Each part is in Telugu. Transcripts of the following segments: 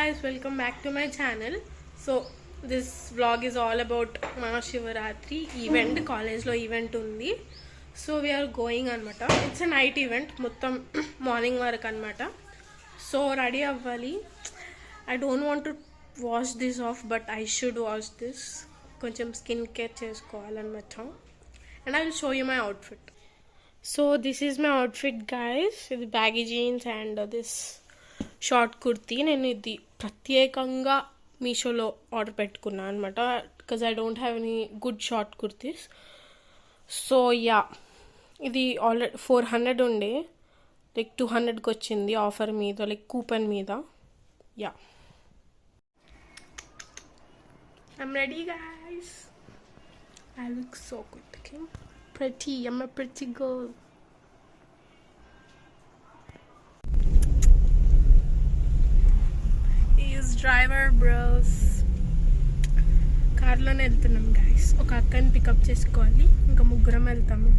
guys, welcome back to my channel. So this vlog is all about Mahashivaratri event. College lo event undi. So we are going anamata. It's a night event. Mottam morning varaku anamata. So ready avvali. I don't want to wash this off, but I should wash this. Koncham skin care chesukovalanamata. And I will show you my outfit. So this is my outfit, guys. With baggy jeans and this short kurti. నేను ఇది ప్రత్యేకంగా మీషోలో ఆర్డర్ పెట్టుకున్నాను అనమాట, because I don't have any good short kurtis. So yeah, ఇది ఆల్రెడీ 400 ఉండే, లైక్ 200కి వచ్చింది ఆఫర్ మీద, లైక్ కూపన్ మీద. Yeah, I'm ready guys. I look so good, okay, pretty. I'm a pretty girl. Driver bros. కార్లోనే వెళ్తున్నాం గైస్. ఒక అక్కని పికప్ చేసుకోవాలి, ఇంకా ముగ్గురం వెళ్తాము.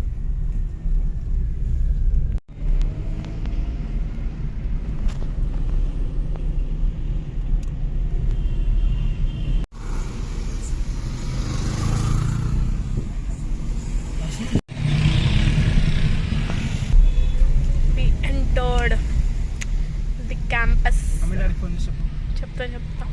We entered the campus. చెప్తా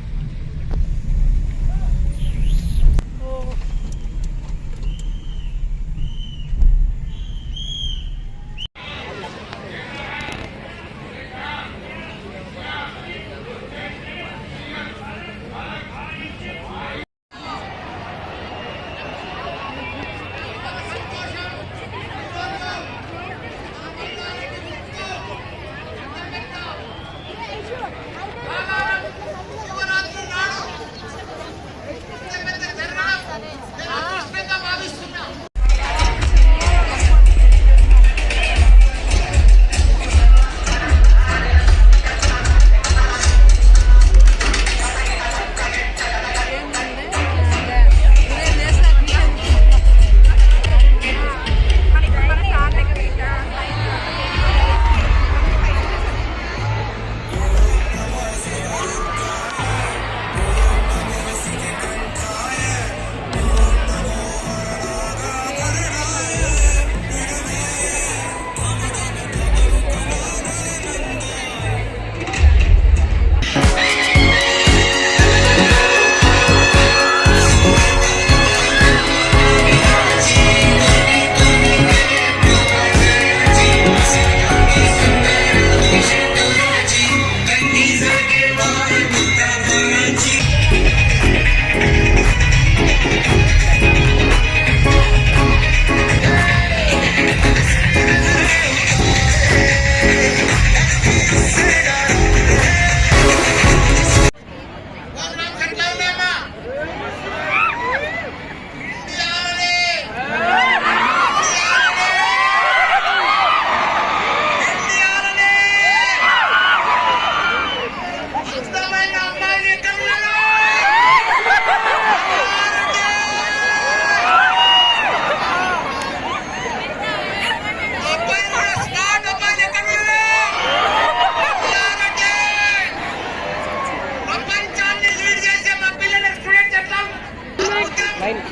Thank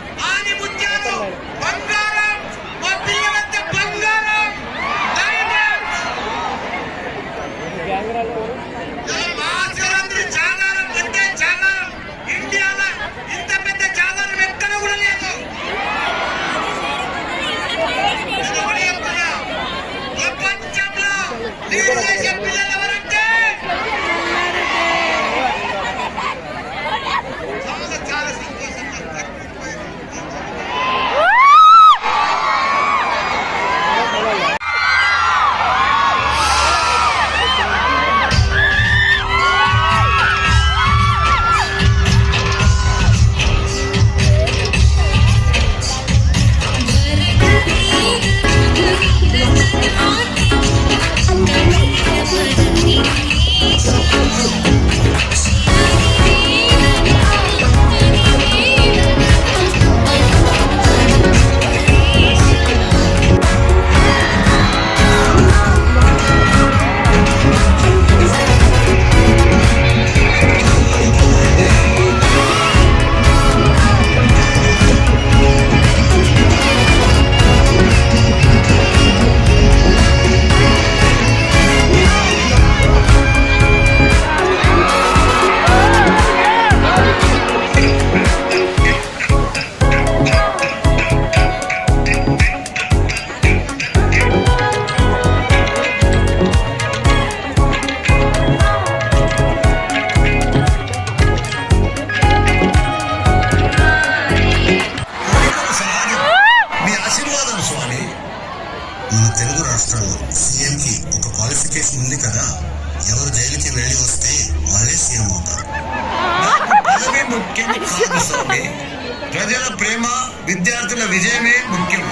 you. మన తెలుగు రాష్ట్రాల్లో సీఎంకి ఒక క్వాలిఫికేషన్ ఉంది కదా, ఎవరు జైలుకి వెళ్ళి వస్తే వాళ్ళే సీఎం అవుతారు. పదవి ముఖ్యం కాదు స్వామి, ప్రజల ప్రేమ, విద్యార్థుల విజయమే ముఖ్యం.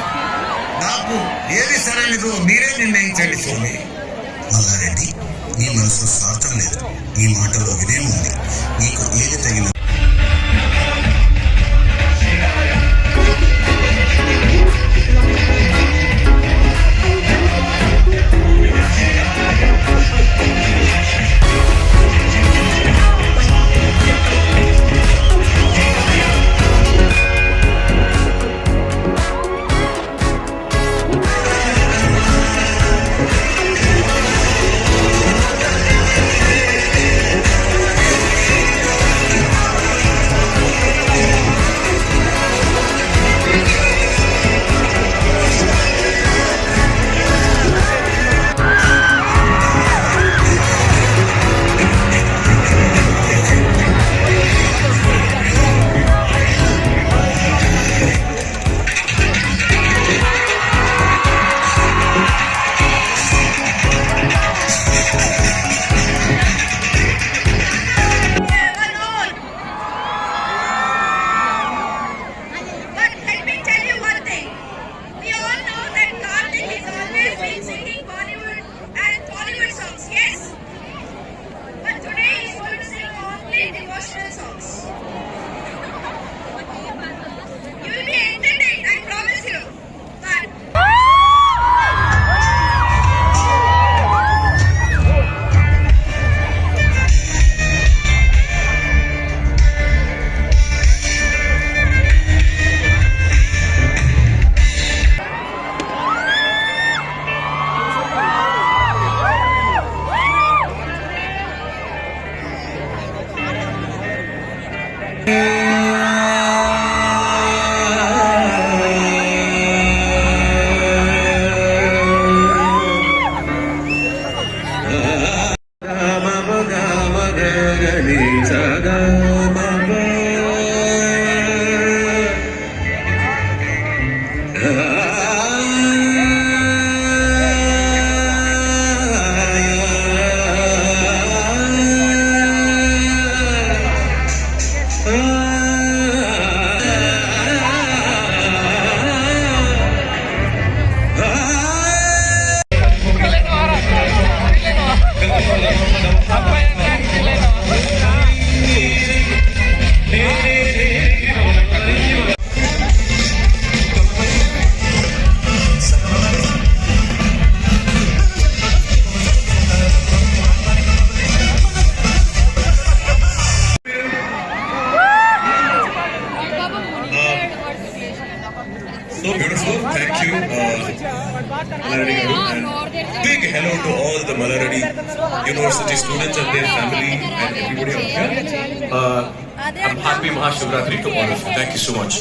నాకు ఏది సరైనదో మీరే నిర్ణయించండి స్వామి. మల్లారెడ్డి, నీ మనసులో స్వార్థం లేదు, నీ మాటల్లో వినయం ఉంది. నీకు ఏది తగిన So beautiful. Thank you, Malaradi Garu. And big hello to all the Malaradi University students and their family and everybody out here. I'm happy Mahashivratri to all of you. Thank you so much.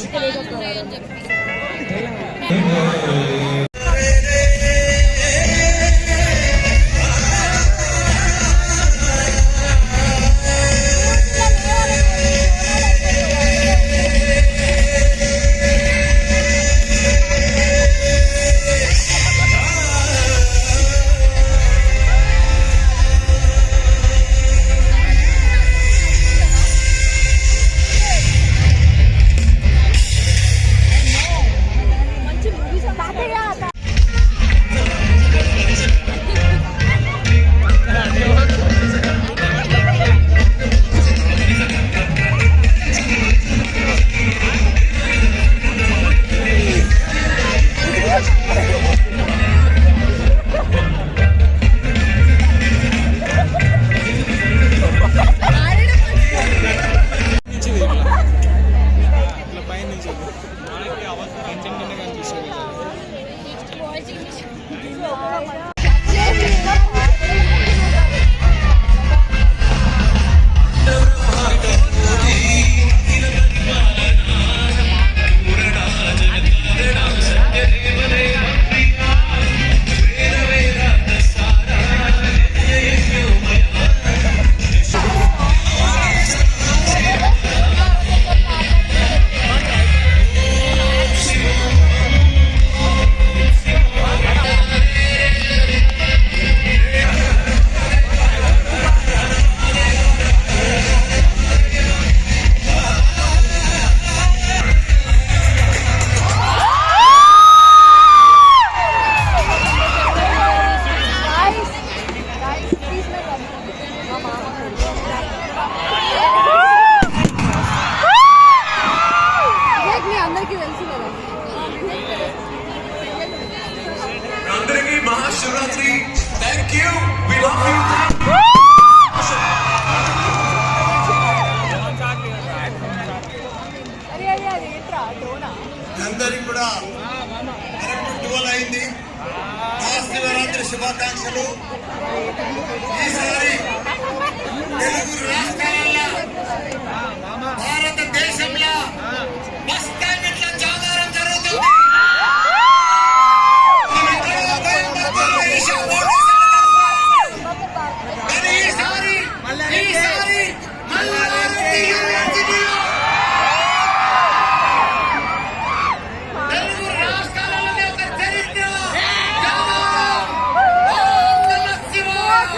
Mahashivratri. Thank you. We love you. అందరికి కూడా కరెక్ట్ 12 అయింది. మహాశివరాత్రి శుభాకాంక్షలు. ఈసారి తెలుగు రాష్ట్రాలలో భారతదేశంలో ఫస్ట్ టైం ఇట్లా జాగారం జరుగుతుంది. కానీ ఈసారి మల్లారెడ్డి యూనివర్సిటీలో తెలుగు రాష్ట్రాలలోనే ఒక చరిత్ర. జాగారం. ఓం నమః శివాయ.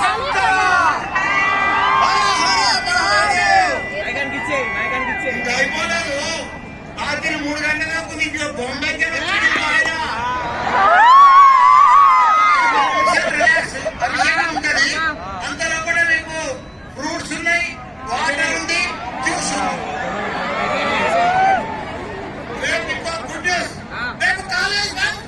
శంకర. హర హర మహాదేవ్. ఇంకా అయిపోలేదు. రాత్రి 3 గంటలకు నీకు బొంబాయి పరిచయం ఉంటది. అంతలో కూడా మీకు ఫ్రూట్స్ ఉన్నాయి, వాటర్ ఉంది, జ్యూస్ ఉంది. రేపు ఇంకో గుడ్ న్యూస్. రేపు కాలేజ్ బంద్.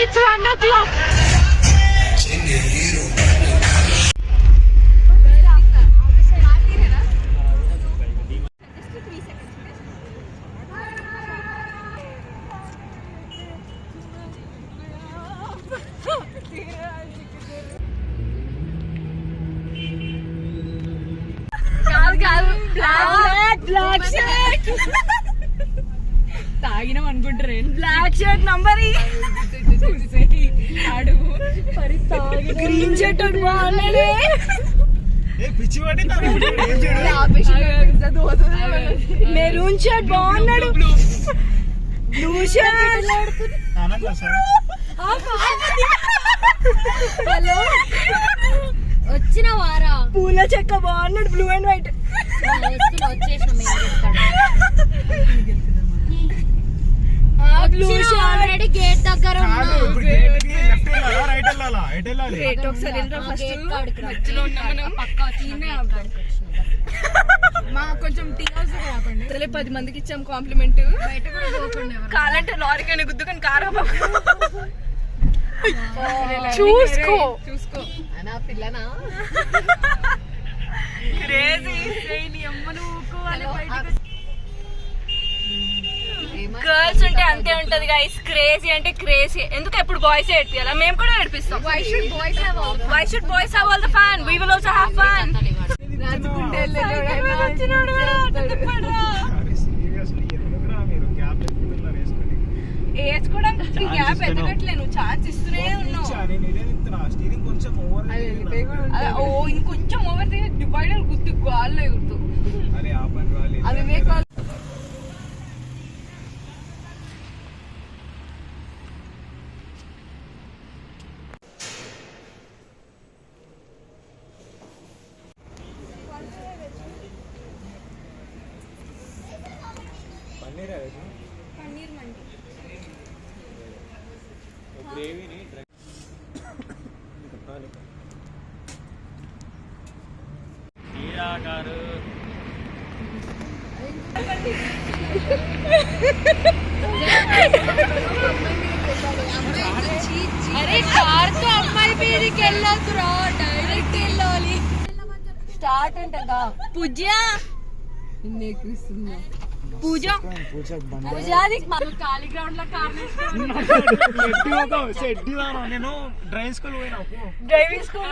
It's 1 o'clock. తాగినాం అనుకుంటారు black shirt number green shirt బాగున్నాడే మెరూన్ షర్ట్ బాగున్నాడు బ్లూ షర్ట్ హలో వచ్చిన వారా పూల చెక్క బాగున్నాడు blue and white blue shirt already gate దగ్గర కొంచెం టీ హౌస్ రాకండి 10 మందికి ఇచ్చాం కాంప్లిమెంట్ కాలంటే లారీకైనా గుద్దుకొని కారా చూసుకో అనా పిల్లనా క్రేజీ నీ అమ్మను ఊకోవాలి గర్ల్స్ ఉంటే అంతే ఉంటది గైస్ క్రేజీ అంటే క్రేజీ ఎందుకు ఎప్పుడు బాయ్స్ ఏడిపియాలా మేము కూడా ఏడిపిస్తాం why should boys have all the fun we will also have fun వేసుకోవడానికి గ్యాప్ ఎదగట్లే నువ్వు ఛాన్స్ ఇస్తూనే ఉన్నావు ఓ ఇంకొంచెం ఓవర్ డివైడర్ గుర్తు గాల్లో గుర్తు అది అరే కార్ తో అమ్మాయి పేరుకి వెళ్ళొద్దురా డైరెక్ట్ వెళ్ళాలి స్టార్ట్ అంటగా పూజ పూజ పూజాది ఖాళీ గ్రౌండ్ లో నేను డ్రైవింగ్ స్కూల్ పోయినా డ్రైవింగ్ స్కూల్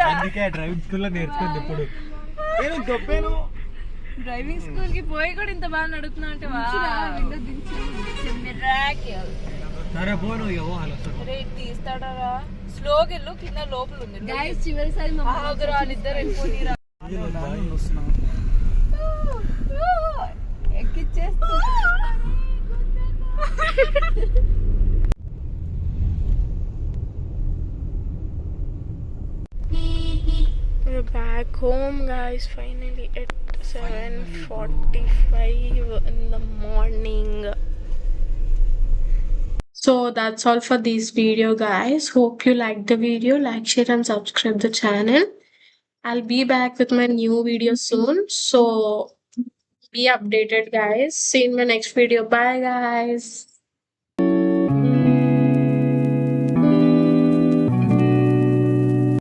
అందుకే డ్రైవింగ్ స్కూల్ లో నేర్చుకుంది ఇప్పుడు నేను దొబ్బాను డ్రైవింగ్ స్కూల్ కి పోయి కూడా ఇంత బాగా నడుపుతున్నా అంటే సరే పోను తీస్తాడా స్లోగా వెళ్ళు కింద లోపల ఉంది చివరిసారి వాళ్ళిద్దరు వెళ్ళిపోయిరా ఎక్కిచ్చేస్తా We're back home, guys. Finally at 7:45 in the morning. So that's all for this video, guys. Hope you liked the video. Like, share, and subscribe the channel. I'll be back with my new video soon. So be updated, guys. See you in my next video. Bye, guys.